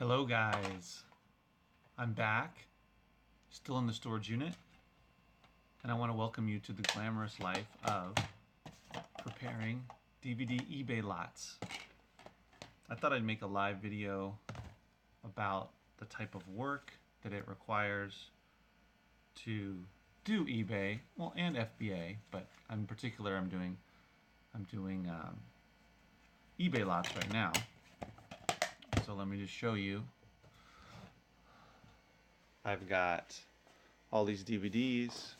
Hello guys, I'm back, still in the storage unit, and I want to welcome you to the glamorous life of preparing DVD eBay lots. I thought I'd make a live video about the type of work that it requires to do eBay, well, and FBA, but in particular I'm doing eBay lots right now. So let me just show you. I've got all these DVDs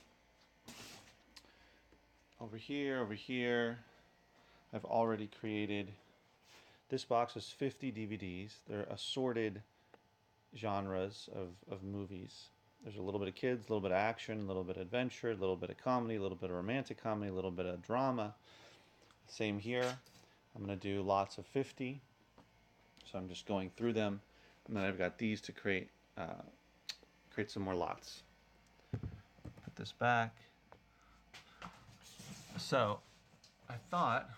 over here. I've already created, this box is 50 DVDs. They're assorted genres of movies. There's a little bit of kids, a little bit of action, a little bit of adventure, a little bit of comedy, a little bit of romantic comedy, a little bit of drama. Same here. I'm going to do lots of 50. So I'm just going through them, and then I've got these to create some more lots. Put this back. So I thought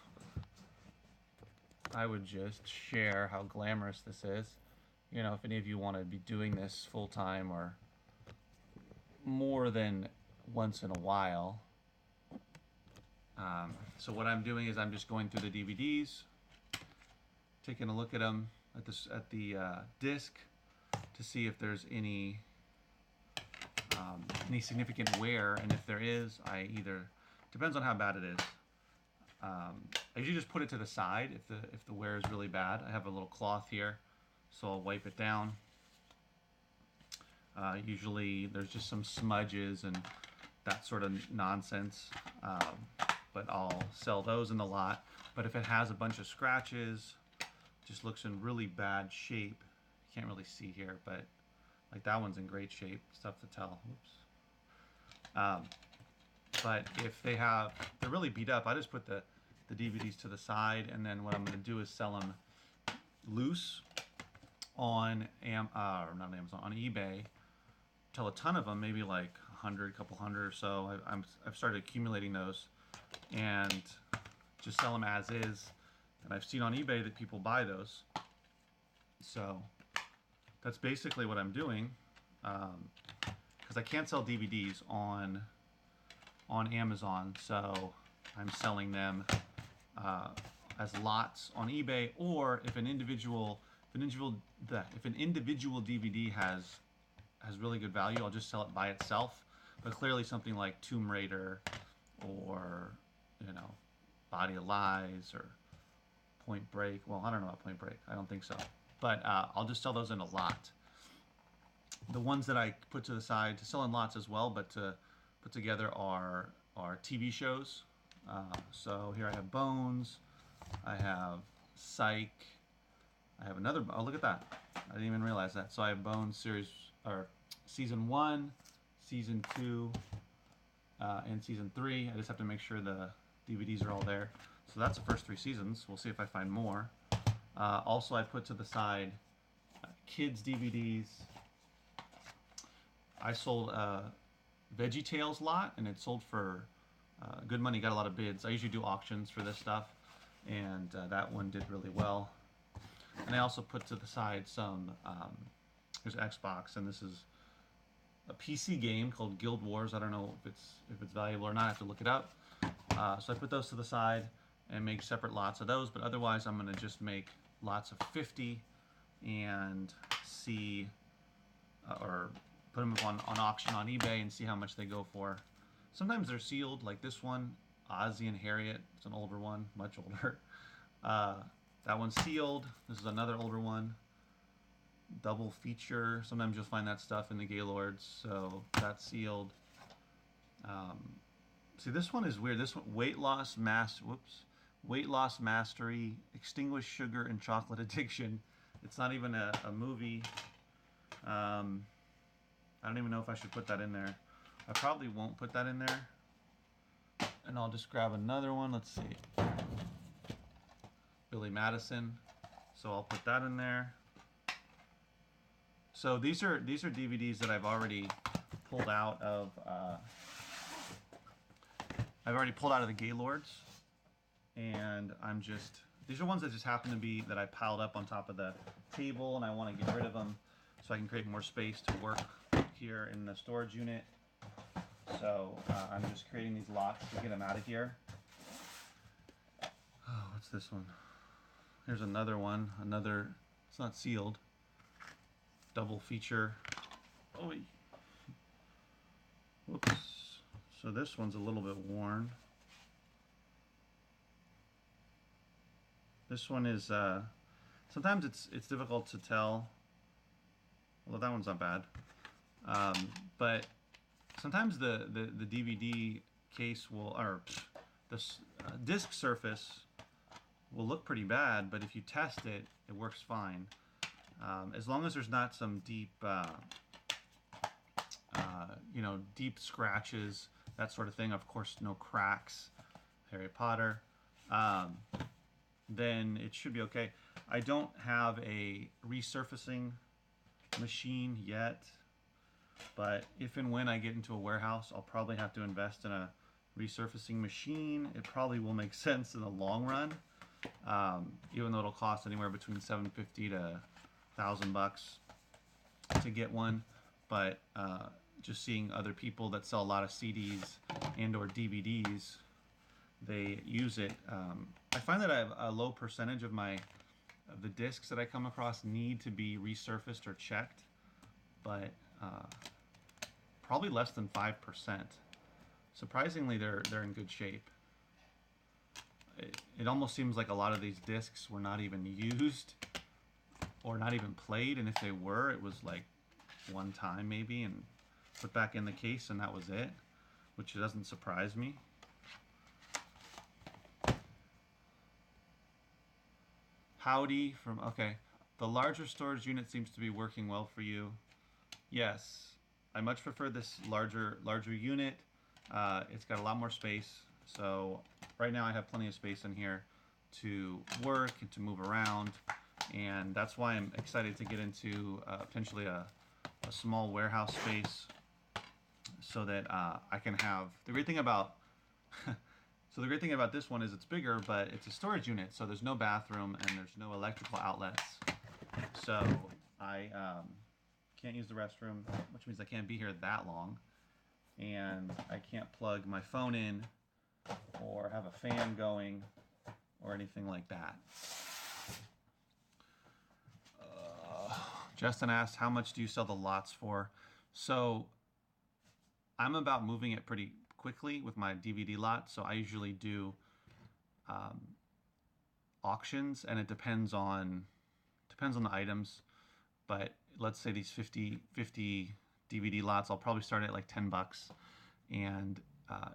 I would just share how glamorous this is. You know, if any of you want to be doing this full time or more than once in a while. So what I'm doing is I'm just going through the DVDs, taking a look at them at the disc to see if there's any significant wear, and if there is, I either, depends on how bad it is. I usually just put it to the side if the wear is really bad. I have a little cloth here, so I'll wipe it down. Usually there's just some smudges and that sort of nonsense, but I'll sell those in the lot. But if it has a bunch of scratches, just looks in really bad shape. You can't really see here, but like that one's in great shape. It's tough to tell. Oops. But if they're really beat up, I just put the DVDs to the side, and then what I'm going to do is sell them loose on on eBay. Till a ton of them, maybe like 100, couple hundred or so. I've started accumulating those and just sell them as is. And I've seen on eBay that people buy those. So that's basically what I'm doing. Because I can't sell DVDs on Amazon, so I'm selling them as lots on eBay. Or if an individual DVD has really good value, I'll just sell it by itself. But clearly something like Tomb Raider or Body of Lies or Point Break. Well, I don't know about Point Break. I don't think so. But I'll just sell those in a lot. The ones that I put to the side to sell in lots as well, but to put together are TV shows. So here I have Bones. I have Psych. I have another. Oh, look at that! I didn't even realize that. So I have Bones season 1, season 2, and season 3. I just have to make sure the DVDs are all there. So that's the first 3 seasons. We'll see if I find more. Also, I put to the side kids DVDs. I sold a VeggieTales lot, and it sold for good money. Got a lot of bids. I usually do auctions for this stuff, and that one did really well. And I also put to the side some. There's Xbox, and this is a PC game called Guild Wars. I don't know if it's valuable or not. I have to look it up. So I put those to the side and make separate lots of those, but otherwise I'm going to just make lots of 50 and see or put them up on auction on eBay and see how much they go for. Sometimes they're sealed, like this one, Ozzy and Harriet. It's an older one, much older. That one's sealed. This is another older one. Double feature. Sometimes you'll find that stuff in the Gaylords, so that's sealed. See, this one is weird. This one, Weight Loss Mastery, Extinguish Sugar and Chocolate Addiction. It's not even a movie. I don't even know if I should put that in there. I probably won't put that in there. And I'll just grab another one. Let's see. Billy Madison. So I'll put that in there. So these are DVDs that I've already pulled out of. I've already pulled out of the Gaylords, and I'm just These are ones that just happen to be that I piled up on top of the table, and I want to get rid of them so I can create more space to work here in the storage unit. So I'm just creating these lots to get them out of here. Oh, what's this one? Here's another one. Another, it's not sealed. Double feature. Oh, whoops. So this one's a little bit worn. This one is, sometimes it's difficult to tell. Although that one's not bad. But sometimes the DVD case will, or the disc surface will look pretty bad, but if you test it, it works fine. As long as there's not some deep, deep scratches, that sort of thing. Of course, no cracks, Harry Potter. Then it should be okay. I don't have a resurfacing machine yet, but if and when I get into a warehouse, I'll probably have to invest in a resurfacing machine. It probably will make sense in the long run, even though it'll cost anywhere between $750 to $1,000 to get one. But just seeing other people that sell a lot of CDs and or DVDs, they use it. I find that I have a low percentage of the discs that I come across need to be resurfaced or checked, but probably less than 5%. Surprisingly, they're in good shape. It almost seems like a lot of these discs were not even used or not even played, and if they were, it was like one time maybe and put back in the case and that was it, which doesn't surprise me. Howdy from, okay. The larger storage unit seems to be working well for you. Yes, I much prefer this larger unit. It's got a lot more space. So right now I have plenty of space in here to work and to move around. And that's why I'm excited to get into potentially a small warehouse space so that I can have, the great thing about so the great thing about this one is it's bigger, but it's a storage unit, so there's no bathroom and there's no electrical outlets. So I can't use the restroom, which means I can't be here that long. And I can't plug my phone in or have a fan going or anything like that. Justin asked, how much do you sell the lots for? So I'm about moving it pretty quickly with my DVD lot, so I usually do auctions, and it depends on the items. But let's say these 50 DVD lots, I'll probably start at like $10, and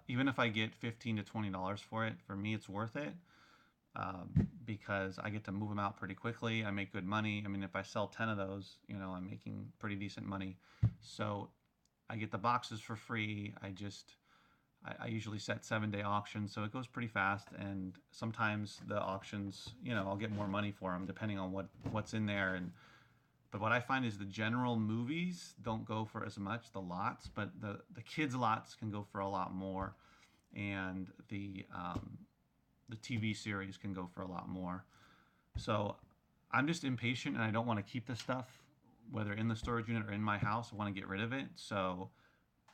even if I get $15 to $20 for it, for me it's worth it, because I get to move them out pretty quickly. I make good money. I mean, if I sell 10 of those, I'm making pretty decent money. So I get the boxes for free. I usually set 7-day auctions, so it goes pretty fast, and sometimes the auctions, I'll get more money for them depending on what's in there. But what I find is the general movies don't go for as much, the lots, but the kids lots can go for a lot more, and the TV series can go for a lot more. So I'm just impatient, and I don't want to keep this stuff, whether in the storage unit or in my house. I want to get rid of it. So,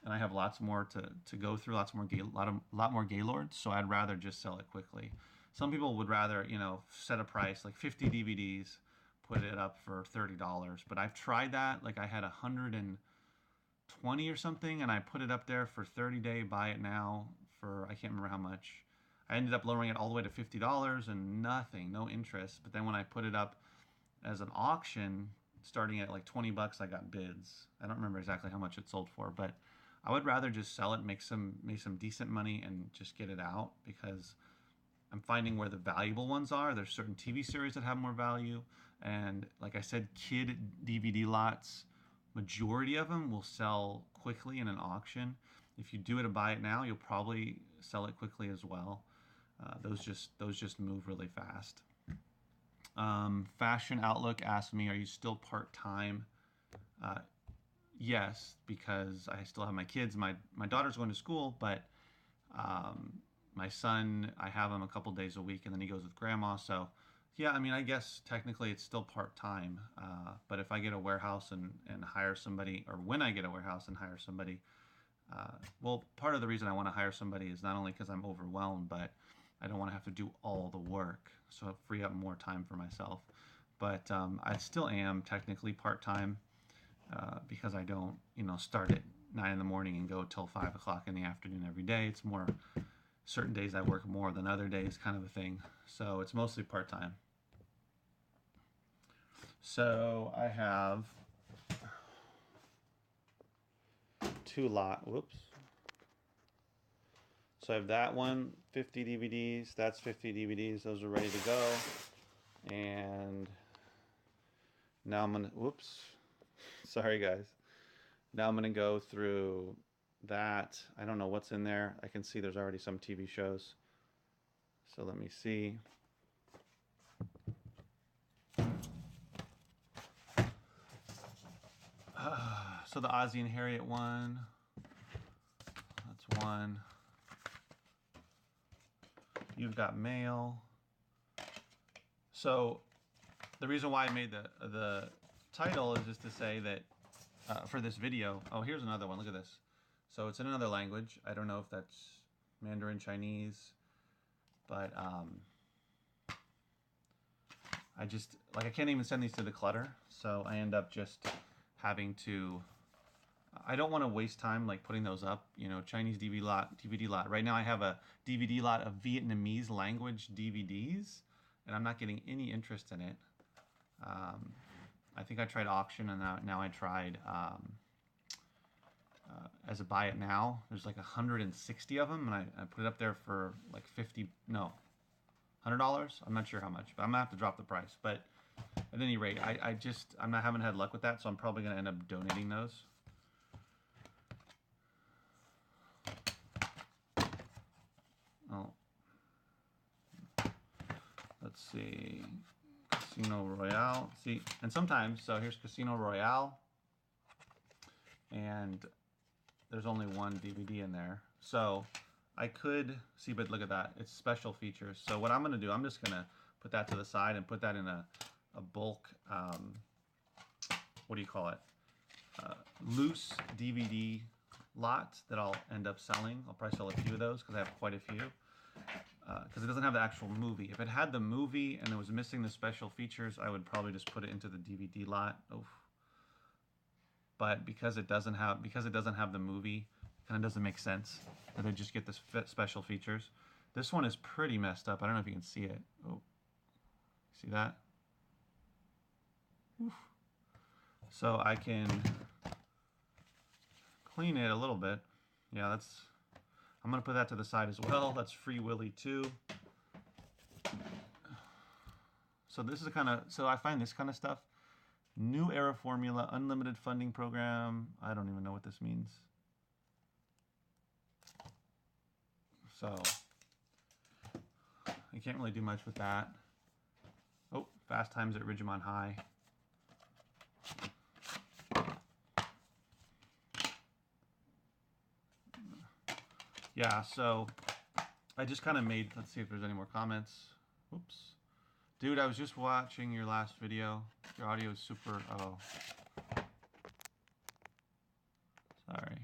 and I have lots more to go through, lot more Gaylords. So I'd rather just sell it quickly. Some people would rather, set a price like 50 DVDs, put it up for $30. But I've tried that. Like I had 120 or something, and I put it up there for 30-day buy it now for, I can't remember how much. I ended up lowering it all the way to $50 and nothing, no interest. But then when I put it up as an auction, starting at like $20, I got bids. I don't remember exactly how much it sold for, but I would rather just sell it, make some decent money, and just get it out, because I'm finding where the valuable ones are. There's certain TV series that have more value, and like I said, kid DVD lots, majority of them will sell quickly in an auction. If you do it to buy it now, you'll probably sell it quickly as well. Those just move really fast. Fashion Outlook asked me, are you still part-time? Yes, because I still have my kids. My daughter's going to school, but my son, I have him a couple days a week, and then he goes with grandma. So Yeah, I mean, I guess technically it's still part-time, but if I get a warehouse and hire somebody, or when I get a warehouse and hire somebody, well, part of the reason I want to hire somebody is not only because I'm overwhelmed, but I don't want to have to do all the work, so I free up more time for myself. But I still am technically part-time because I don't, start at 9 in the morning and go till 5 o'clock in the afternoon every day. It's more certain days I work more than other days, kind of a thing. So it's mostly part-time. So I have whoops. So I have that one, 50 DVDs, that's 50 DVDs, those are ready to go. And now I'm gonna, whoops, sorry guys. Now I'm gonna go through that. I don't know what's in there. I can see there's already some TV shows. So let me see. So the Ozzie and Harriet one, that's one. You've Got Mail. So the reason why I made the title is just to say that for this video, oh, here's another one, look at this. So it's in another language. I don't know if that's Mandarin Chinese, but I can't even send these to the clutter, so I end up just having to, I don't want to waste time like putting those up, Chinese DVD lot. Right now I have a DVD lot of Vietnamese language DVDs, and I'm not getting any interest in it. I think I tried auction, and now I tried as a buy it now. There's like 160 of them, and I put it up there for like $100. I'm not sure how much, but I'm gonna have to drop the price. But at any rate, I haven't had luck with that, so I'm probably gonna end up donating those. Oh, let's see, Casino Royale. See, and sometimes, so here's Casino Royale, and there's only one DVD in there. So I could see, but look at that, it's special features. So what I'm gonna do, I'm just gonna put that to the side and put that in a bulk, what do you call it? Loose DVD lot that I'll end up selling. I'll probably sell a few of those because I have quite a few. Because it doesn't have the actual movie. If it had the movie and it was missing the special features, I would probably just put it into the DVD lot. Oof. But because it doesn't have the movie, it kind of doesn't make sense that they just get the special features. This one is pretty messed up. I don't know if you can see it. Oh, see that? Oof. So I can clean it a little bit. Yeah, I'm gonna put that to the side as well. That's Free Willy 2. So this is so I find this kind of stuff. New Era Formula, Unlimited Funding Program. I don't even know what this means. So I can't really do much with that. Oh, Fast Times at Ridgemont High. Yeah, so I just kind of made, let's see if there's any more comments. Oops. Dude, I was just watching your last video. Your audio is super, oh. Sorry.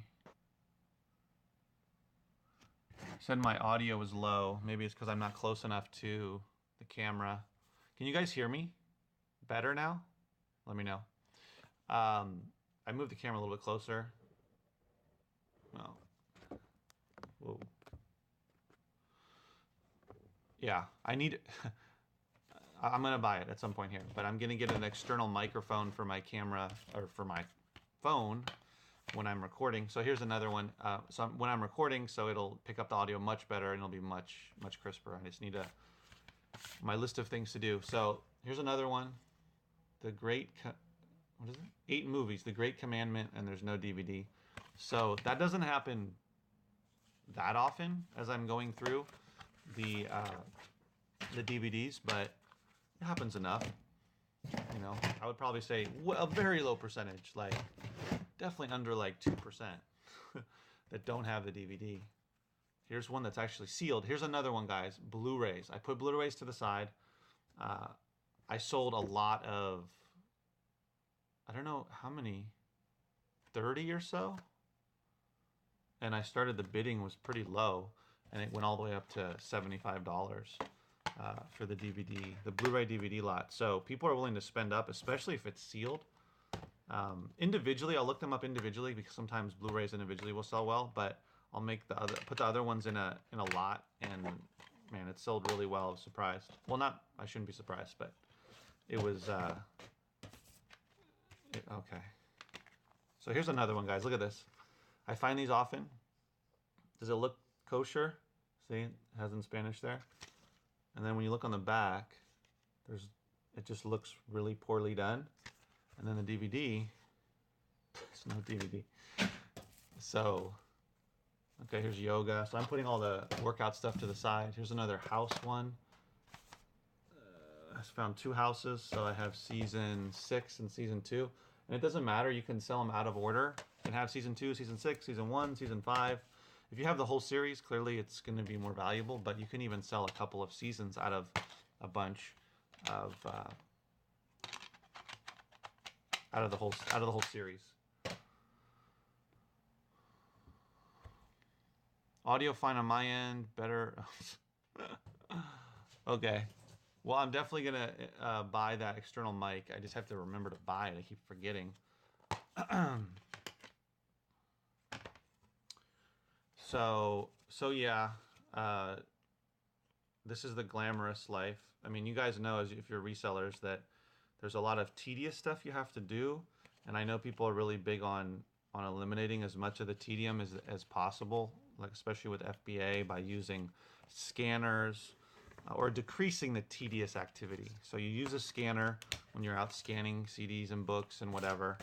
Said my audio was low. Maybe it's because I'm not close enough to the camera. Can you guys hear me better now? Let me know. I moved the camera a little bit closer. Well. Whoa. Yeah, I need, I'm gonna buy it at some point here, but I'm gonna get an external microphone for my camera, or for my phone when I'm recording. So here's another one. When I'm recording, so it'll pick up the audio much better and it'll be much crisper. I just need my list of things to do. So here's another one. What is it? 8 movies, The Great Commandment, and there's no DVD. So that doesn't happen that often as I'm going through the DVDs, but it happens enough. I would probably say a very low percentage, like definitely under like 2% that don't have the DVD. Here's one that's actually sealed. Here's another one, guys. Blu-rays. I put Blu-rays to the side. I sold a lot of, I don't know how many, 30 or so. And I started, the bidding was pretty low, and it went all the way up to $75 for the DVD, the Blu-ray DVD lot. So people are willing to spend up, especially if it's sealed. Individually, I'll look them up individually because sometimes Blu-rays individually will sell well, but I'll make put the other ones in a lot, and man, it sold really well. I was surprised. Well, I shouldn't be surprised, but it was okay. So here's another one, guys. Look at this. I find these often. Does it look kosher? See, it has in Spanish there. And then when you look on the back, it just looks really poorly done. And then the DVD, there's no DVD. So, okay, here's yoga. So I'm putting all the workout stuff to the side. Here's another house one. I found 2 houses. So I have season 6 and season 2. And it doesn't matter. You can sell them out of order. You can have season 2, season 6, season 1, season 5. If you have the whole series, clearly it's going to be more valuable. But you can even sell a couple of seasons out of a bunch of out of the whole series. Audio fine on my end. Better. Okay. Well, I'm definitely gonna buy that external mic. I just have to remember to buy it. I keep forgetting. So yeah. This is the glamorous life. I mean, you guys know, if you're resellers, that there's a lot of tedious stuff you have to do, and I know people are really big on eliminating as much of the tedium as possible, like especially with FBA, by using scanners or decreasing the tedious activity. So you use a scanner when you're out scanning CDs and books and whatever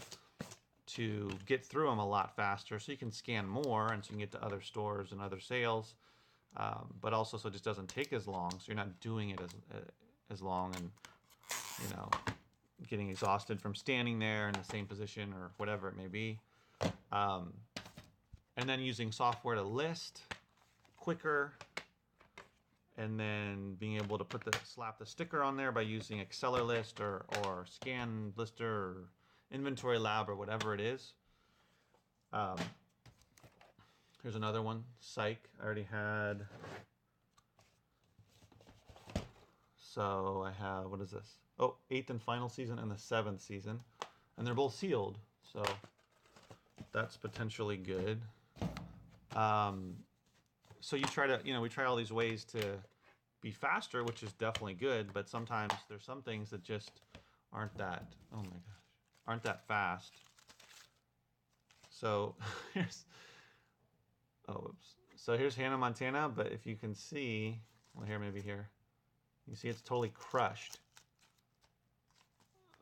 to get through them a lot faster, so you can scan more and so you can get to other stores and other sales, but also so it just doesn't take as long, so you're not doing it as long and, you know, getting exhausted from standing there in the same position or whatever it may be. And then using software to list quicker, and then being able to slap the sticker on there by using Exceller List or Scan Lister or Inventory Lab or whatever it is. Here's another one, Psych. I already had. So I have, what is this? Oh, 8th and final season and the 7th season. And they're both sealed, so that's potentially good. So you try to, we try all these ways to be faster, which is definitely good, but sometimes there's some things that just aren't that, oh my gosh, aren't that fast. So here's, so here's Hannah Montana, but if you can see, well, maybe here, you see it's totally crushed.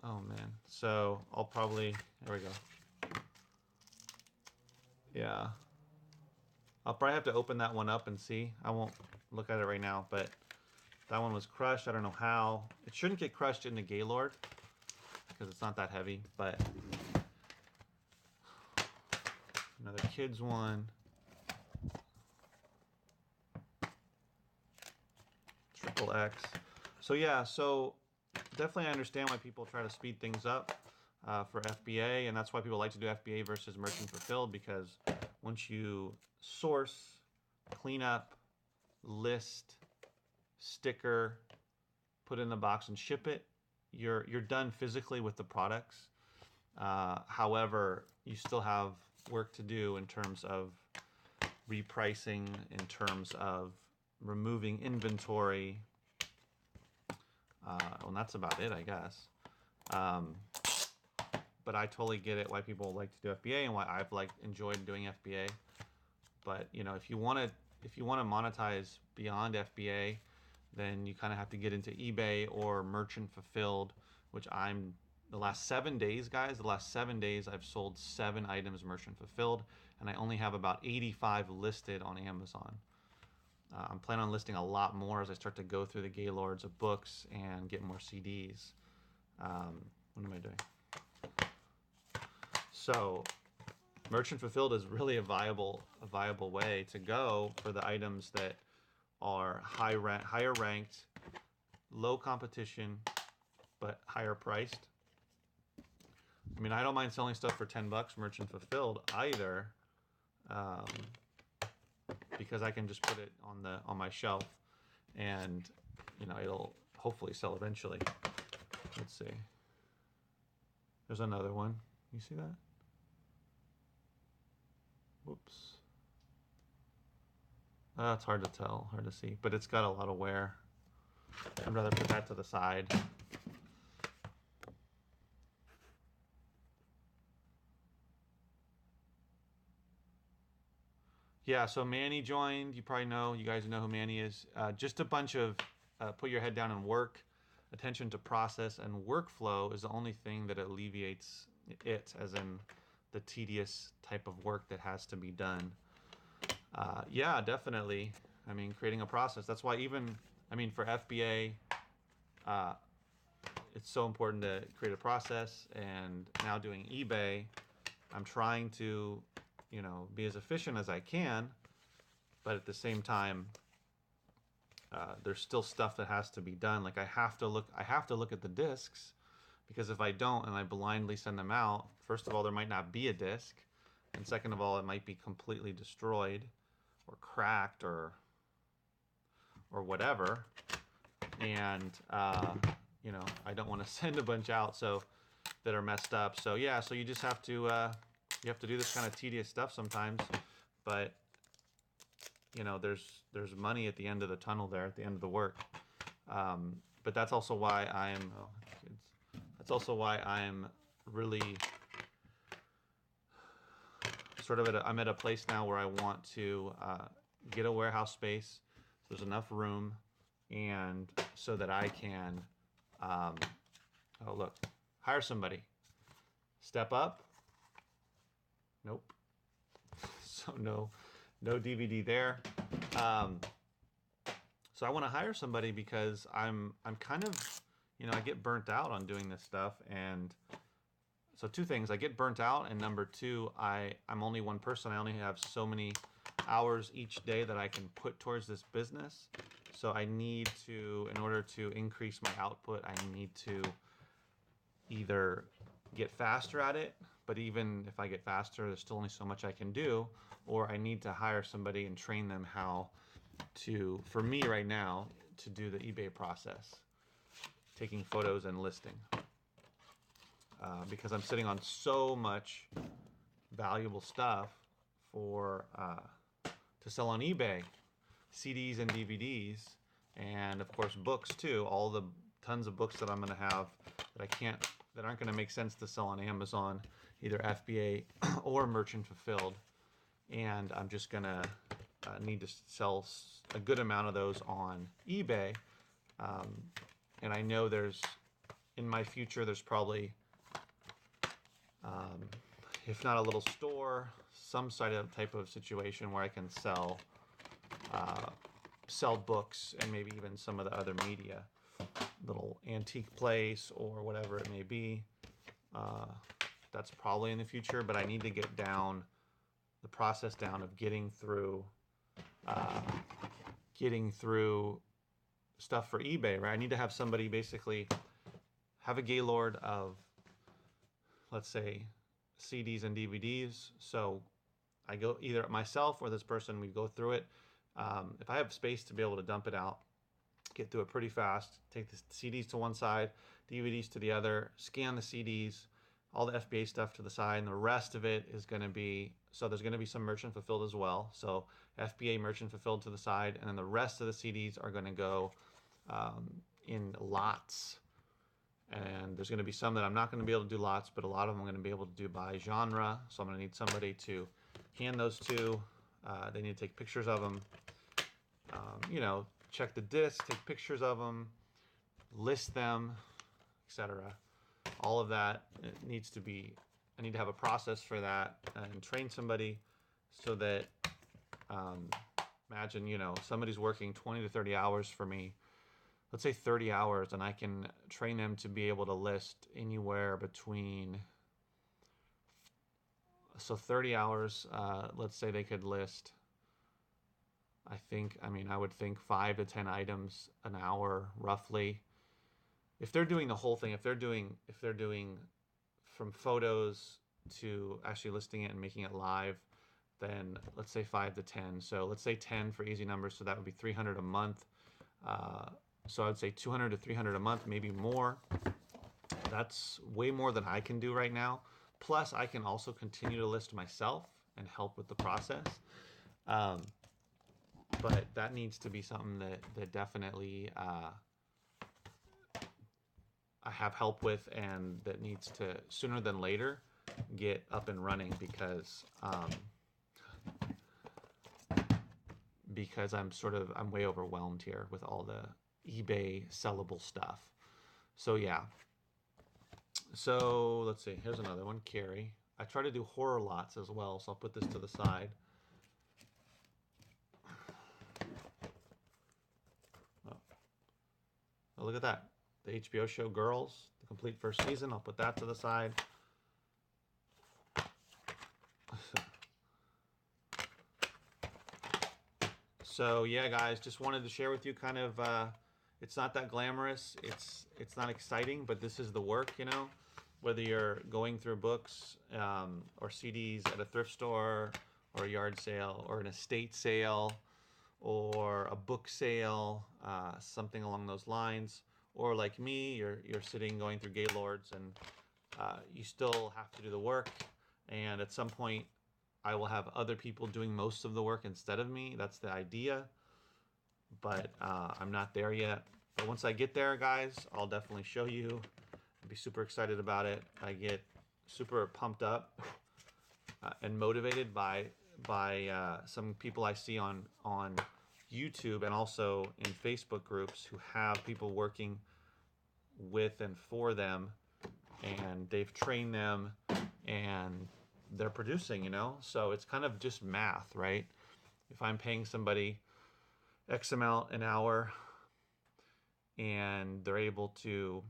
Oh man, so I'll probably, there we go. Yeah. I'll probably have to open that one up and see. I won't look at it right now, but that one was crushed. I don't know how. It shouldn't get crushed in the Gaylord because it's not that heavy, but another kids one. Triple X. So yeah, so definitely I understand why people try to speed things up for FBA, and that's why people like to do FBA versus merchant fulfilled, because once you source, clean up, list, sticker, put it in the box and ship it, you're done physically with the products. However, you still have work to do in terms of repricing, in terms of removing inventory. Well, that's about it, I guess. But I totally get it why people like to do FBA and why I've enjoyed doing FBA. But if you want to monetize beyond FBA, then you kind of have to get into eBay or merchant fulfilled, which the last 7 days, guys. The last 7 days, I've sold 7 items merchant fulfilled, and I only have about 85 listed on Amazon. I'm planning on listing a lot more as I start to go through the Gaylords of books and get more CDs. What am I doing? So, merchant fulfilled is really a viable way to go for the items that are higher ranked, low competition, but higher priced. I mean, I don't mind selling stuff for $10 merchant fulfilled either, because I can just put it on my shelf, and it'll hopefully sell eventually. Let's see. There's another one. You see that? Whoops. It's hard to tell, hard to see, but it's got a lot of wear. I'd rather put that to the side. Yeah, so Manny joined. You probably know, you guys know who Manny is. Just a bunch of put your head down and work. Attention to process and workflow is the only thing that alleviates it, as in the tedious type of work that has to be done. Yeah, definitely. I mean, creating a process. That's why even, I mean, for FBA, it's so important to create a process. And now doing eBay, I'm trying to, be as efficient as I can, but at the same time, there's still stuff that has to be done. Like I have to look at the discs, because if I don't and I blindly send them out, first of all, there might not be a disc, and second of all, it might be completely destroyed or cracked or whatever. And I don't want to send a bunch out that are messed up. So yeah, so you just have to you have to do this kind of tedious stuff sometimes, but there's money at the end of the tunnel there, at the end of the work. But that's also why I'm really sort of I'm at a place now where I want to get a warehouse space, so there's enough room, and so that I can hire somebody. Step up. Nope. So no DVD there. So I want to hire somebody because I'm kind of, I get burnt out on doing this stuff. And so two things: I get burnt out, and number two, I'm only one person. I only have so many hours each day that I can put towards this business. So I need to, in order to increase my output, I need to either get faster at it, but even if I get faster, there's still only so much I can do, or I need to hire somebody and train them how to, for me right now, to do the eBay process, taking photos and listing, because I'm sitting on so much valuable stuff to sell on eBay, CDs and DVDs, and of course books too. All the tons of books that I'm going to have that aren't going to make sense to sell on Amazon, either FBA or merchant fulfilled, and I'm just going to need to sell a good amount of those on eBay. And I know in my future, there's probably, if not a little store, some type of situation where I can sell books and maybe even some of the other media, little antique place or whatever it may be. That's probably in the future, but I need to get the process down of getting through stuff for eBay, right? I need to have somebody basically have a gaylord of, let's say, CDs and DVDs. So I go either myself or this person, we go through it. If I have space to be able to dump it out, get through it pretty fast, take the CDs to one side, DVDs to the other, scan the CDs, all the FBA stuff to the side, and the rest of it is going to be, so there's going to be some merchant fulfilled as well. So FBA merchant fulfilled to the side, and then the rest of the CDs are going to go in lots. And there's going to be some that I'm not going to be able to do lots, but a lot of them I'm going to be able to do by genre. So I'm going to need somebody to hand those to. They need to take pictures of them, check the discs, take pictures of them, list them, etc. All of that needs to be, I need to have a process for that and train somebody so that, imagine, somebody's working 20 to 30 hours for me. Let's say 30 hours, and I can train them to be able to list anywhere between, so 30 hours, let's say they could list, I would think 5 to 10 items an hour, roughly. if they're doing the whole thing, if they're doing from photos to actually listing it and making it live, then let's say 5 to 10. So let's say 10 for easy numbers. So that would be 300 a month. So I would say 200 to 300 a month, maybe more. That's way more than I can do right now. Plus, I can also continue to list myself and help with the process. But that needs to be something that definitely I have help with, and that needs to sooner than later get up and running, because I'm way overwhelmed here with all the eBay sellable stuff. So yeah. So let's see. Here's another one, Carrie. I try to do horror lots as well, so I'll put this to the side. Oh, look at that. The HBO show Girls, the complete first season. I'll put that to the side. So yeah, guys, just wanted to share with you kind of, it's not that glamorous. It's not exciting, but this is the work, you know, whether you're going through books or CDs at a thrift store or a yard sale or an estate sale or a book sale, something along those lines. Or like me, you're sitting going through Gaylords, and you still have to do the work. And at some point, I will have other people doing most of the work instead of me. That's the idea. But I'm not there yet. But once I get there, guys, I'll definitely show you. I'll be super excited about it. I get super pumped up and motivated by some people I see on YouTube and also in Facebook groups who have people working with and for them, and they've trained them and they're producing, you know? So it's kind of just math, right? If I'm paying somebody X amount an hour and they're able to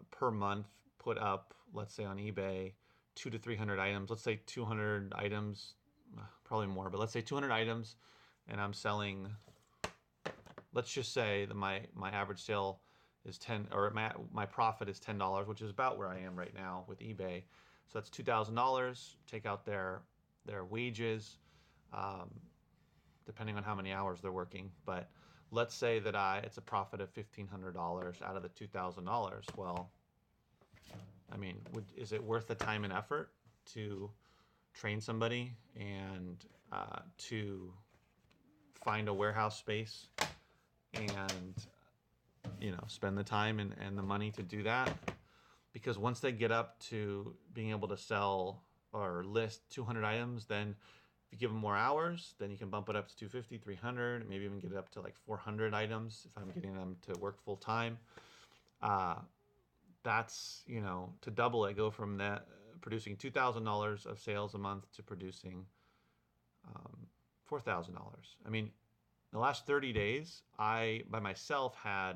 per month put up, let's say on eBay, 200 to 300 items, let's say 200 items, probably more, but let's say 200 items, and I'm selling, let's just say that my average sale is 10, or my profit is $10, which is about where I am right now with eBay. So that's $2,000. Take out their wages, depending on how many hours they're working. But let's say that it's a profit of $1,500 out of the $2,000. Well, I mean, is it worth the time and effort to train somebody and to find a warehouse space and, you know, spend the time and the money to do that? Because once they get up to being able to sell or list 200 items, then if you give them more hours, then you can bump it up to 250, 300, maybe even get it up to like 400 items if I'm getting them to work full time. That's, you know, to double it, go from that producing $2,000 of sales a month to producing $4,000. I mean, the last 30 days, I by myself had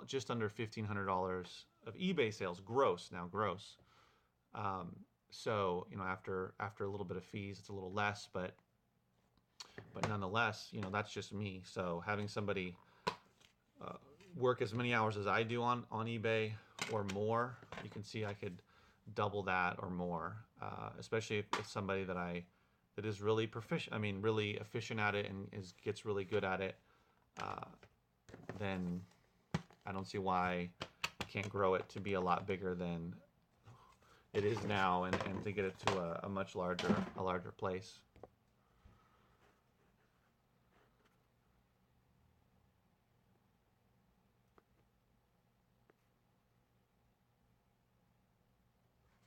just under $1,500 of eBay sales, gross. So, you know, after a little bit of fees, it's a little less, but nonetheless, you know, that's just me. So having somebody work as many hours as I do on eBay or more, you can see I could double that or more, especially if it's somebody that is really proficient, I mean, really efficient at it and gets really good at it, then I don't see why I can't grow it to be a lot bigger than it is now, and to get it to a much larger place.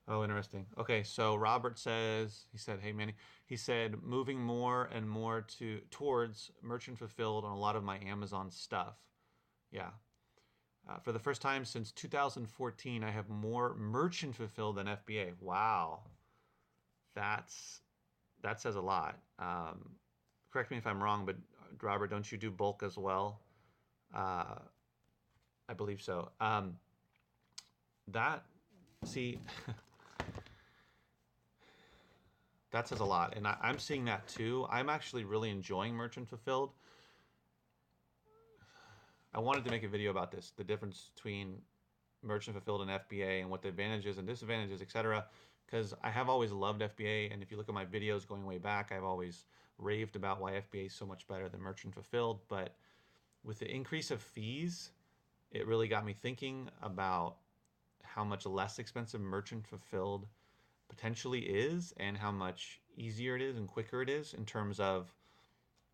Oh, interesting. Okay, so Robert says, he said, hey Manny, he said, moving more and more towards merchant fulfilled on a lot of my Amazon stuff. Yeah. For the first time since 2014, I have more merchant fulfilled than FBA. Wow. That says a lot. Correct me if I'm wrong, but Robert, don't you do bulk as well? I believe so. See, that says a lot. And I'm seeing that too. I'm actually really enjoying merchant fulfilled. I wanted to make a video about this, the difference between merchant fulfilled and FBA and what the advantages and disadvantages, etc. Because I have always loved FBA, and if you look at my videos going way back, I've always raved about why FBA is so much better than merchant fulfilled. But with the increase of fees, it really got me thinking about how much less expensive merchant fulfilled potentially is and how much easier it is and quicker it is in terms of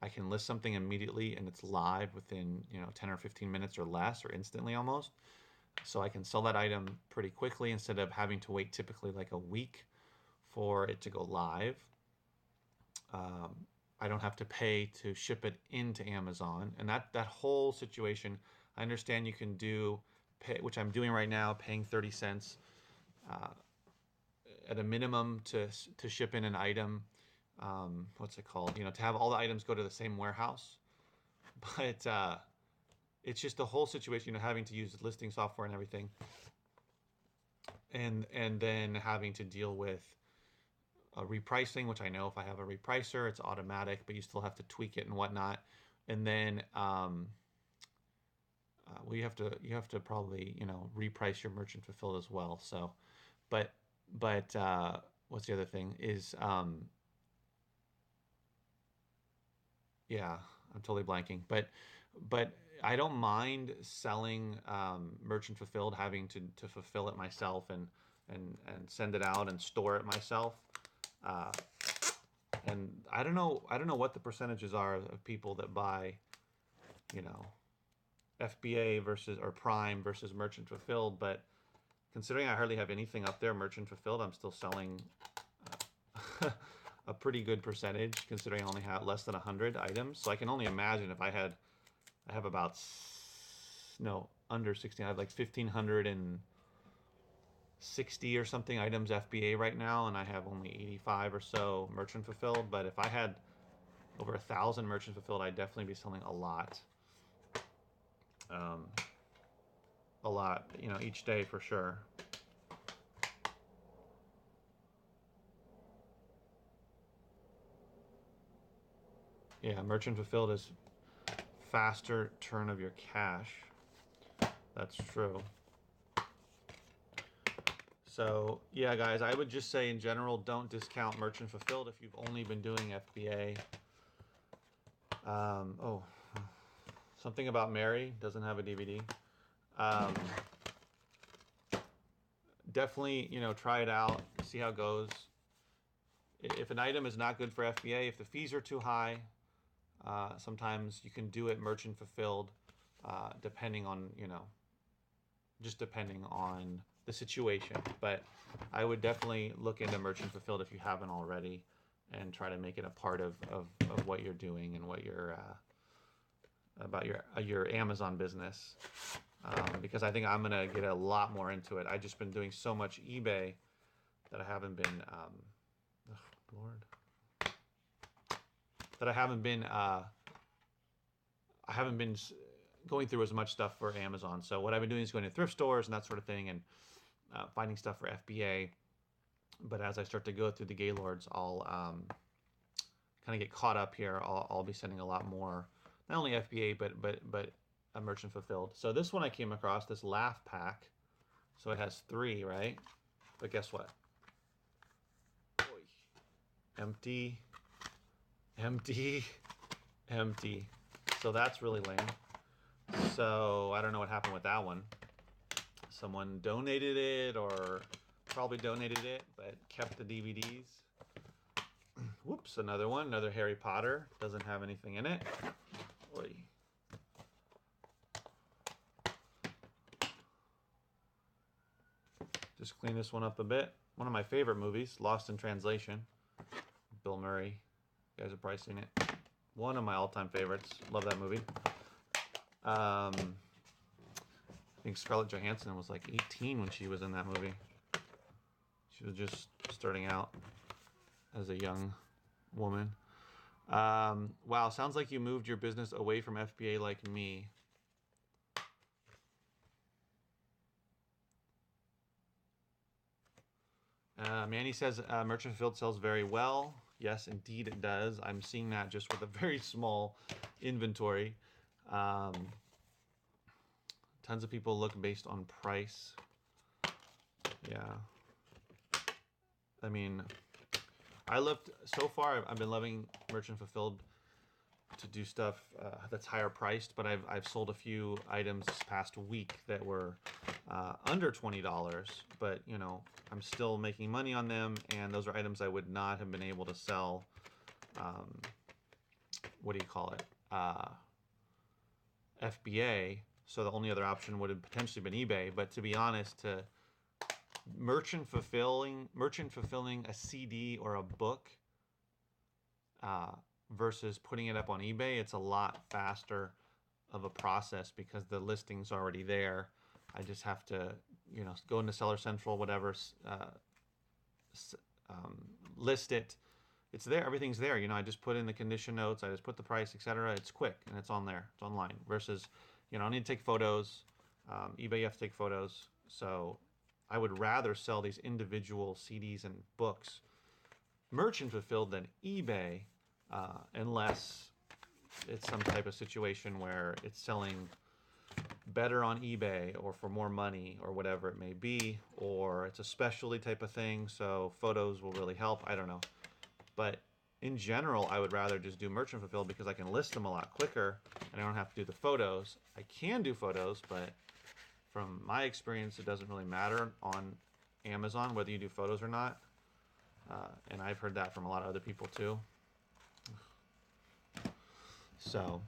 I can list something immediately and it's live within 10 or 15 minutes or less or instantly almost. So I can sell that item pretty quickly instead of having to wait typically like a week for it to go live. I don't have to pay to ship it into Amazon, and that whole situation, I understand you can do, which I'm doing right now, paying 30 cents at a minimum to ship in an item. What's it called? To have all the items go to the same warehouse, but it's just the whole situation, having to use listing software and everything, and then having to deal with repricing, which I know if I have a repricer, it's automatic, but you still have to tweak it and whatnot. And then you have to probably reprice your merchant fulfilled as well. So, but what's the other thing is yeah, I'm totally blanking. But I don't mind selling merchant fulfilled, having to fulfill it myself and send it out and store it myself. And I don't know what the percentages are of people that buy, FBA versus or Prime versus merchant fulfilled, but considering I hardly have anything up there merchant fulfilled, I'm still selling a pretty good percentage considering I only have less than 100 items. So I can only imagine if I have about under 16. I have like 1,560 or something items FBA right now, and I have only 85 or so merchant fulfilled. But if I had over 1,000 merchant fulfilled, I'd definitely be selling a lot. Each day for sure. Yeah, merchant fulfilled is faster turn of your cash. That's true. So yeah, guys, I would just say in general, don't discount merchant fulfilled if you've only been doing FBA. Something About Mary doesn't have a DVD. Definitely, try it out, see how it goes. If an item is not good for FBA, if the fees are too high, sometimes you can do it merchant fulfilled, depending on, just depending on the situation. But I would definitely look into merchant fulfilled if you haven't already, and try to make it a part of what you're doing and what you're about your Amazon business. Because I think I'm gonna get a lot more into it. I've just been doing so much eBay that I haven't been going through as much stuff for Amazon. So what I've been doing is going to thrift stores and that sort of thing, and finding stuff for FBA. But as I start to go through the Gaylords, I'll kind of get caught up here. I'll be sending a lot more, not only FBA but a merchant fulfilled. So this one I came across, this Laugh Pack. So it has 3, right? But guess what? Empty, empty, empty. So that's really lame. So I don't know what happened with that one. Someone donated it, or probably donated it, but kept the DVDs. Whoops, another one, another Harry Potter. Doesn't have anything in it. Oy. Just clean this one up a bit. One of my favorite movies, Lost in Translation. Bill Murray. You guys have probably seen it. One of my all-time favorites. Love that movie. I think Scarlett Johansson was like 18 when she was in that movie. She was just starting out as a young woman. Wow, sounds like you moved your business away from FBA like me. Manny says merchant fulfilled sells very well. Yes, indeed it does. I'm seeing that just with a very small inventory. Tons of people look based on price. Yeah. I mean, I looked so far. I've been loving Merchant Fulfilled to do stuff that's higher priced, but I've sold a few items this past week that were under $20, but you know, I'm still making money on them, and those are items I would not have been able to sell. What do you call it? FBA. So the only other option would have potentially been eBay. But to be honest, to merchant fulfilling a CD or a book versus putting it up on eBay, it's a lot faster of a process because the listing's already there. I just have to, you know, go into Seller Central, whatever, list it. It's there. Everything's there. You know, I just put in the condition notes. I just put the price, etc. It's quick and it's on there. It's online. Versus, you know, I need to take photos. eBay, you have to take photos. So I would rather sell these individual CDs and books merchant fulfilled than eBay, unless it's some type of situation where it's selling better on eBay or for more money or whatever it may be, or it's a specialty type of thing, so photos will really help. I don't know. But in general, I would rather just do merchant fulfilled because I can list them a lot quicker and I don't have to do the photos. I can do photos, but from my experience, it doesn't really matter on Amazon whether you do photos or not. And I've heard that from a lot of other people too. So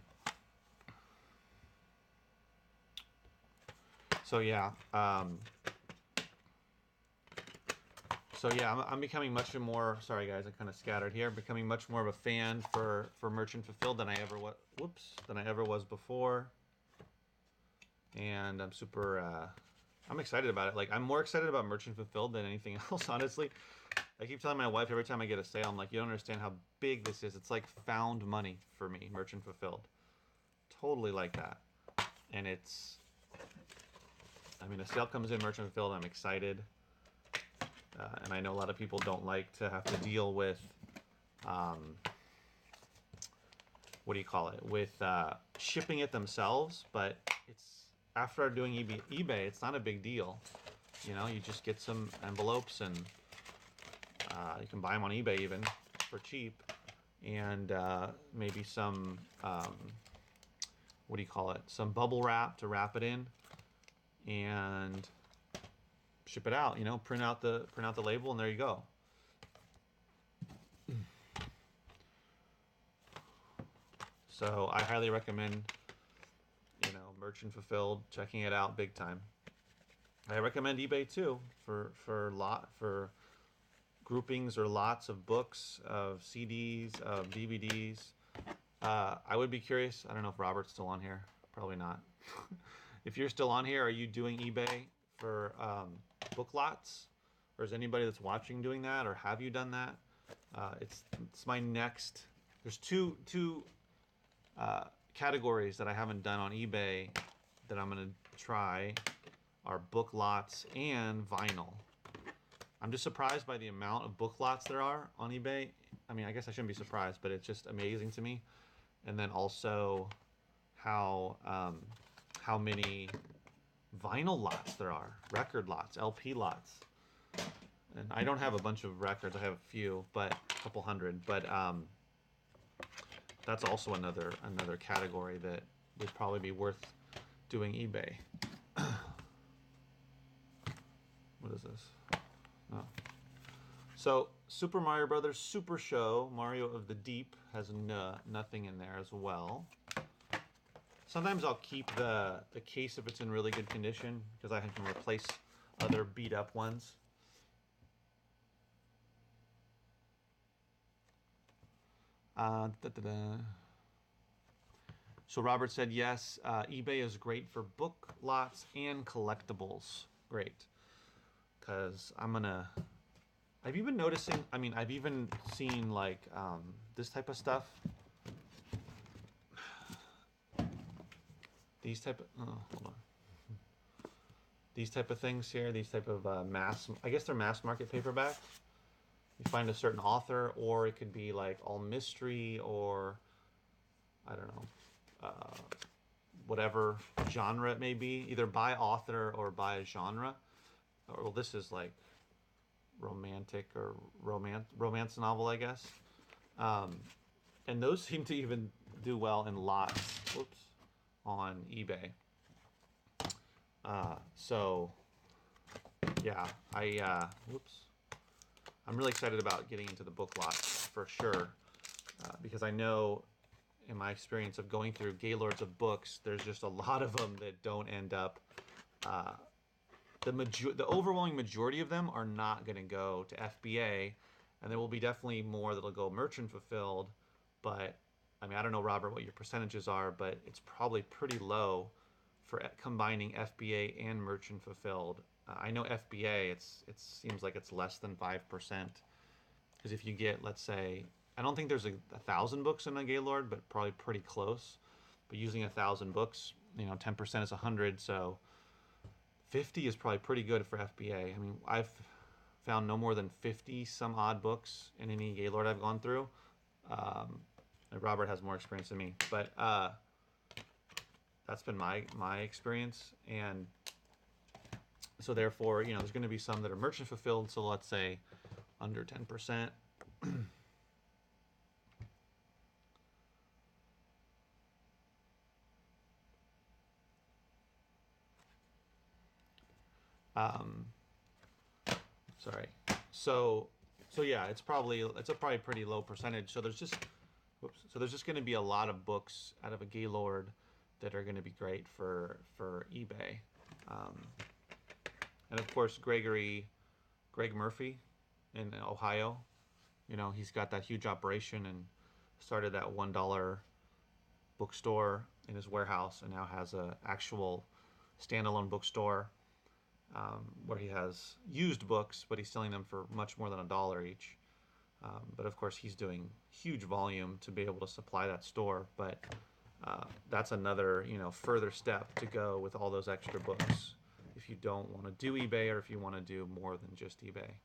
yeah. I'm becoming much more. Sorry guys, I kind of scattered here. Becoming much more of a fan for merchant fulfilled than I ever was. Than I ever was before. And I'm super. I'm excited about it. Like, I'm more excited about merchant fulfilled than anything else, honestly. I keep telling my wife every time I get a sale, I'm like, you don't understand how big this is. It's like found money for me, merchant fulfilled. Totally like that. And it's, I mean, a sale comes in merchant fulfilled, I'm excited. And I know a lot of people don't like to have to deal with, what do you call it, with shipping it themselves, but it's, after doing eBay, it's not a big deal. You know, you just get some envelopes and you can buy them on eBay even for cheap, and maybe some, what do you call it, some bubble wrap to wrap it in, and ship it out. You know, print out the label, and there you go. So I highly recommend, you know, merchant fulfilled, checking it out big time. I recommend eBay too for groupings or lots of books, of CDs, of DVDs. I would be curious. I don't know if Robert's still on here. Probably not. If you're still on here, are you doing eBay for book lots? Or is anybody that's watching doing that? Or have you done that? It's my next. There's two categories that I haven't done on eBay that I'm gonna try are book lots and vinyl. I'm just surprised by the amount of book lots there are on eBay. I mean, I guess I shouldn't be surprised, but it's just amazing to me. And then also how many vinyl lots there are, record lots, LP lots. And I don't have a bunch of records. I have a few, but a couple hundred. But that's also another category that would probably be worth doing eBay. What is this? Oh. So Super Mario Brothers Super Show, Mario of the Deep, has nothing in there as well. Sometimes I'll keep the case if it's in really good condition because I can replace other beat up ones. So Robert said yes, eBay is great for book lots and collectibles. Great. Because I've even noticing, I mean, I've even seen like this type of stuff. These type of, hold on. These type of things here, these type of I guess they're mass market paperbacks. You find a certain author, or it could be like all mystery, or I don't know, whatever genre it may be, either by author or by genre. Well, this is like romantic or romance novel, I guess. And those seem to even do well in lots. Whoops, on eBay. So yeah, I'm really excited about getting into the book lot for sure, because I know in my experience of going through Gaylords of books, there's just a lot of them that don't end up. The overwhelming majority of them are not going to go to FBA, and there will be definitely more that'll go merchant fulfilled. But I mean, I don't know, Robert, what your percentages are, but it's probably pretty low for combining FBA and merchant fulfilled. I know FBA, it seems like it's less than 5%. Because if you get, let's say, I don't think there's 1,000 books in a Gaylord, but probably pretty close. But using 1,000 books, 10% is 100, so 50 is probably pretty good for FBA. I mean, I've found no more than 50 some odd books in any Gaylord I've gone through. Robert has more experience than me, but that's been my experience. And so therefore, there's going to be some that are merchant fulfilled. So let's say under 10%. Sorry. So yeah, it's a probably pretty low percentage. So there's just going to be a lot of books out of a Gaylord that are going to be great for eBay. And of course, Greg Murphy in Ohio, he's got that huge operation and started that $1 bookstore in his warehouse, and now has a actual standalone bookstore, where he has used books, but he's selling them for much more than $1 each. But of course, he's doing huge volume to be able to supply that store. But that's another, further step to go with all those extra books, if you don't want to do eBay, or if you want to do more than just eBay.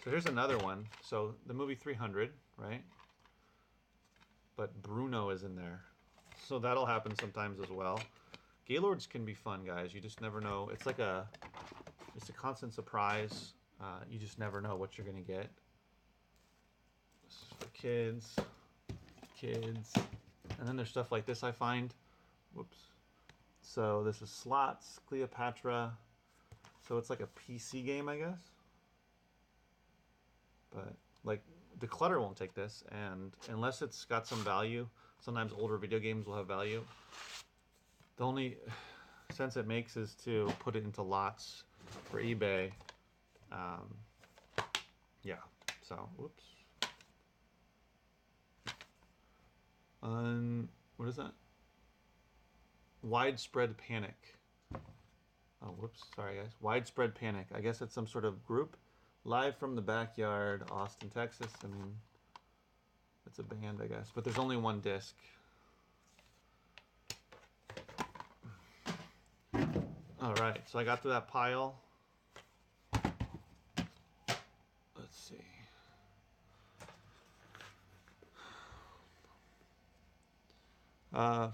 So here's another one. So the movie 300, right? But Bruno is in there. So that'll happen sometimes as well. Gaylords can be fun, guys. You just never know. It's a constant surprise. You just never know what you're going to get. This is for kids. And then there's stuff like this I find. Whoops. So this is Slots, Cleopatra. So it's like a PC game, I guess. But like Declutter won't take this, and unless it's got some value, sometimes older video games will have value. The only sense it makes is to put it into lots for eBay. Yeah. So whoops. What is that? Widespread Panic. Oh, whoops. Sorry, guys. Widespread Panic. I guess it's some sort of group. Live from the Backyard, Austin, Texas. I mean, it's a band, I guess. But there's only one disc. All right. So I got through that pile. Let's see.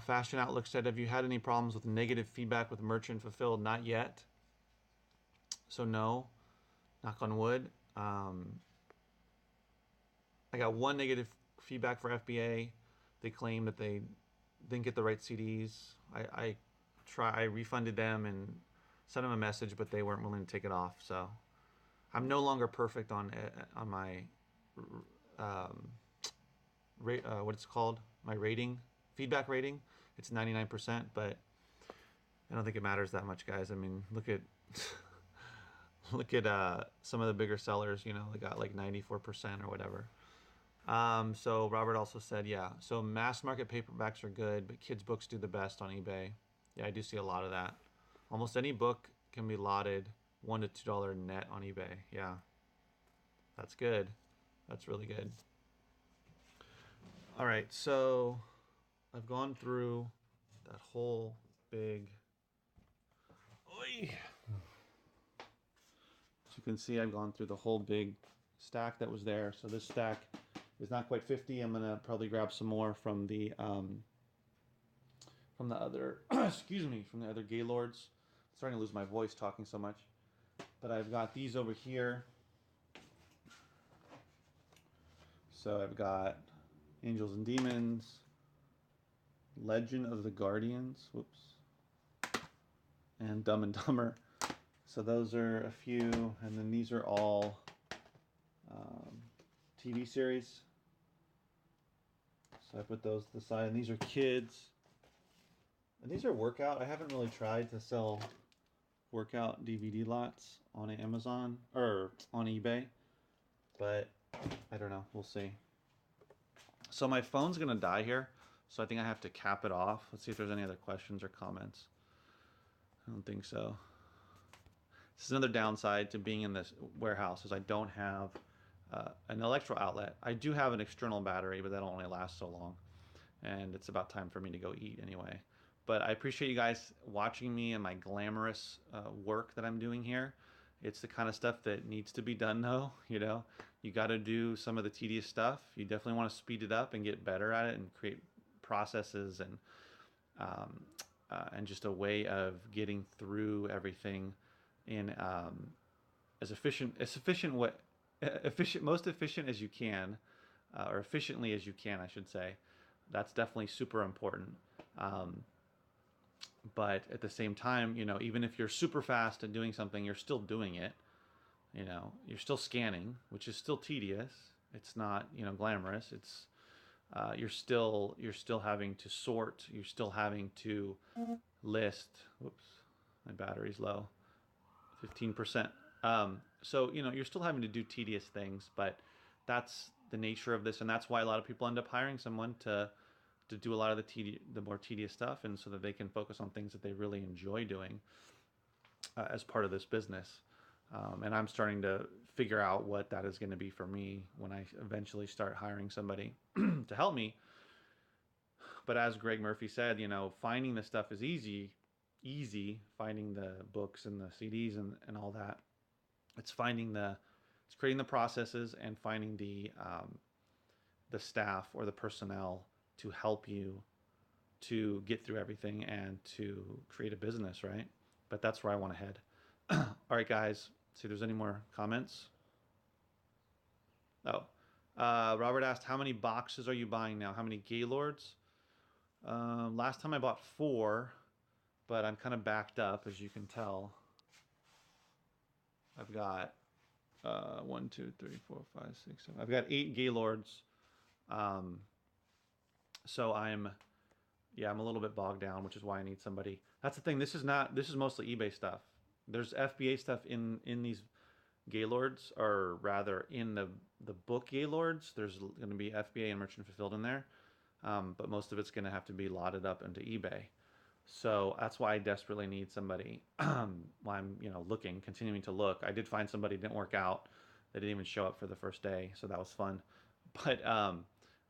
Fashion Outlook said, have you had any problems with negative feedback with merchant fulfilled? Not yet. So no, knock on wood. I got one negative feedback for FBA. They claim that they didn't get the right CDs. I refunded them and sent them a message, but they weren't willing to take it off. So I'm no longer perfect on my what it's called, my rating. Feedback rating, it's 99%, but I don't think it matters that much, guys. I mean, look at some of the bigger sellers, they got like 94% or whatever. So Robert also said, yeah, so mass market paperbacks are good, but kids' books do the best on eBay. Yeah, I do see a lot of that. Almost any book can be lotted $1 to $2 net on eBay. Yeah, that's good. That's really good. All right, so I've gone through that whole big, as you can see, I've gone through the whole big stack that was there. So this stack is not quite 50. I'm gonna probably grab some more from the from the other, excuse me, from the other Gaylords. I'm starting to lose my voice talking so much. But I've got these over here. So I've got Angels and Demons, Legend of the Guardians, whoops, and Dumb and Dumber. So those are a few, and then these are all TV series. So I put those to the side, and these are kids. And these are workout. I haven't really tried to sell workout DVD lots on Amazon or on eBay, but I don't know. We'll see. So my phone's gonna die here, so I think I have to cap it off. Let's see if there's any other questions or comments. I don't think so. This is another downside to being in this warehouse is I don't have an electrical outlet. I do have an external battery, but that'll only last so long. And it's about time for me to go eat anyway. But I appreciate you guys watching me and my glamorous work that I'm doing here. It's the kind of stuff that needs to be done though, you know. You got to do some of the tedious stuff. You definitely want to speed it up and get better at it and create processes and just a way of getting through everything in most efficient as you can, or efficiently as you can, I should say. That's definitely super important. But at the same time, you know, even if you're super fast at doing something, you're still doing it. You know, you're still scanning, which is still tedious. It's not, you know, glamorous. It's you're still having to sort. You're still having to list. Whoops, my battery's low. 15%. So you know, you're still having to do tedious things, but that's the nature of this, and that's why a lot of people end up hiring someone to do a lot of the more tedious stuff, and so that they can focus on things that they really enjoy doing as part of this business. And I'm starting to figure out what that is going to be for me when I eventually start hiring somebody to help me. But as Greg Murphy said, you know, finding this stuff is easy, finding the books and the CDs and all that. It's creating the processes and finding the staff or the personnel to help you to get through everything and to create a business, right? But that's where I want to head. All right, guys. See if there's any more comments. Oh, Robert asked, how many boxes are you buying now? How many Gaylords? Last time I bought 4, but I'm kind of backed up, as you can tell. I've got 1, 2, 3, 4, 5, 6, 7. I've got 8 Gaylords. So I'm a little bit bogged down, which is why I need somebody. That's the thing. This is mostly eBay stuff. There's FBA stuff in these Gaylords, or rather in the book Gaylords. There's going to be FBA and merchant fulfilled in there, but most of it's going to have to be lotted up into eBay. So that's why I desperately need somebody. While I'm continuing to look. I did find somebody, didn't work out. They didn't even show up for the first day, so that was fun. But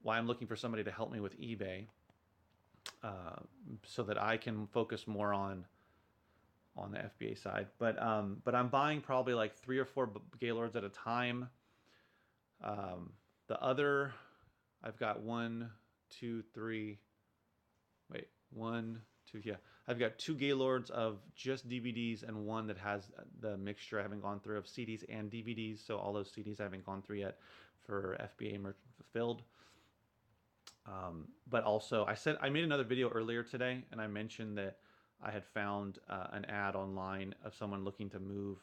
why I'm looking for somebody to help me with eBay, so that I can focus more on the FBA side. But I'm buying probably like 3 or 4 Gaylords at a time. The other, I've got 1, 2, 3. Wait, 1, 2. Yeah, I've got 2 Gaylords of just DVDs and 1 that has the mixture I haven't gone through of CDs and DVDs. So all those CDs I haven't gone through yet for FBA merchant fulfilled. But also, I made another video earlier today, and I mentioned that I had found an ad online of someone looking to move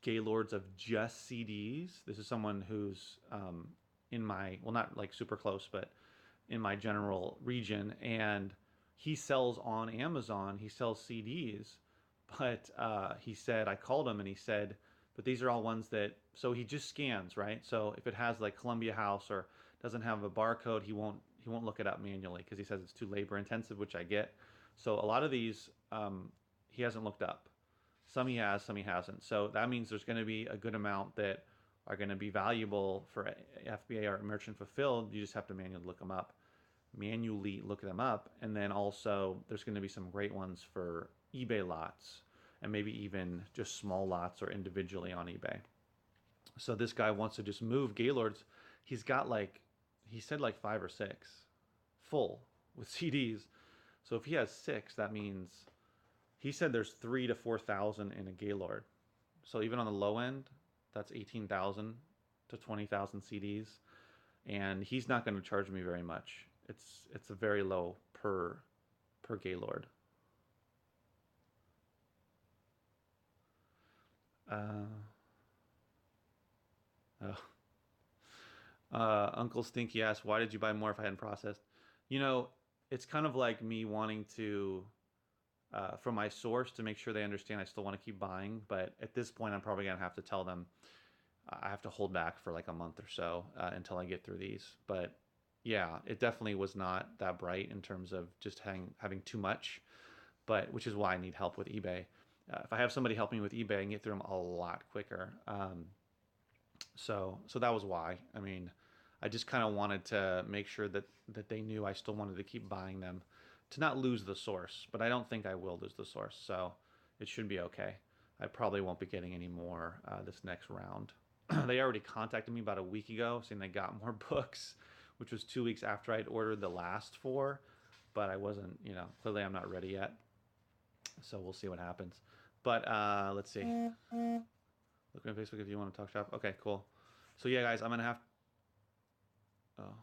Gaylords of just CDs. This is someone who's in my, well, not like super close, but in my general region, and he sells on Amazon. He sells CDs, but he said, I called him and he said, but these are all ones that, so he just scans, right? So if it has like Columbia House or doesn't have a barcode, he won't look it up manually because he says it's too labor intensive, which I get. So a lot of these he hasn't looked up. Some he has, some he hasn't. So that means there's going to be a good amount that are going to be valuable for FBA or merchant fulfilled. You just have to manually look them up. And then also there's going to be some great ones for eBay lots, and maybe even just small lots or individually on eBay. So this guy wants to just move Gaylords. He's got he said 5 or 6 full with CDs. So if he has 6, that means he said there's 3 to 4,000 in a Gaylord. So even on the low end, that's 18,000 to 20,000 CDs, and he's not going to charge me very much. It's a very low per Gaylord. Oh. Uncle Stinky asked, "Why did you buy more if I hadn't processed?" You know, it's kind of like me wanting to, from my source, to make sure they understand I still want to keep buying. But at this point, I'm probably gonna have to tell them I have to hold back for like a month or so until I get through these. But yeah, it definitely was not that bright in terms of just having too much. But which is why I need help with eBay. If I have somebody helping me with eBay, I can get through them a lot quicker. So that was why. I mean, I just kind of wanted to make sure that they knew I still wanted to keep buying them, to not lose the source. But I don't think I will lose the source, so it should be okay. I probably won't be getting any more this next round. They already contacted me about a week ago saying they got more books, which was 2 weeks after I'd ordered the last 4, but I wasn't, clearly I'm not ready yet. So we'll see what happens. But let's see. Look on Facebook if you want to talk shop. Okay, cool. So yeah, guys, I'm gonna have. Oh,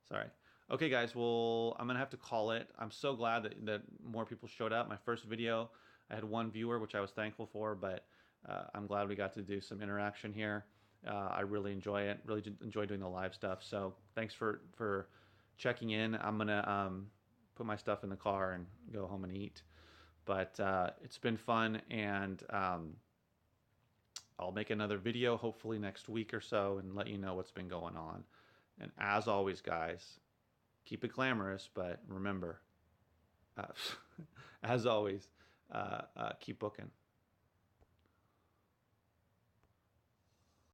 sorry. Okay, guys. Well, I'm gonna have to call it. I'm so glad that more people showed up. My first video, I had 1 viewer, which I was thankful for, but I'm glad we got to do some interaction here. I really enjoy it. Really enjoy doing the live stuff. So thanks for checking in. I'm gonna put my stuff in the car and go home and eat. But it's been fun, and I'll make another video hopefully next week or so and let you know what's been going on. And as always, guys, keep it glamorous, but remember, as always, keep booking.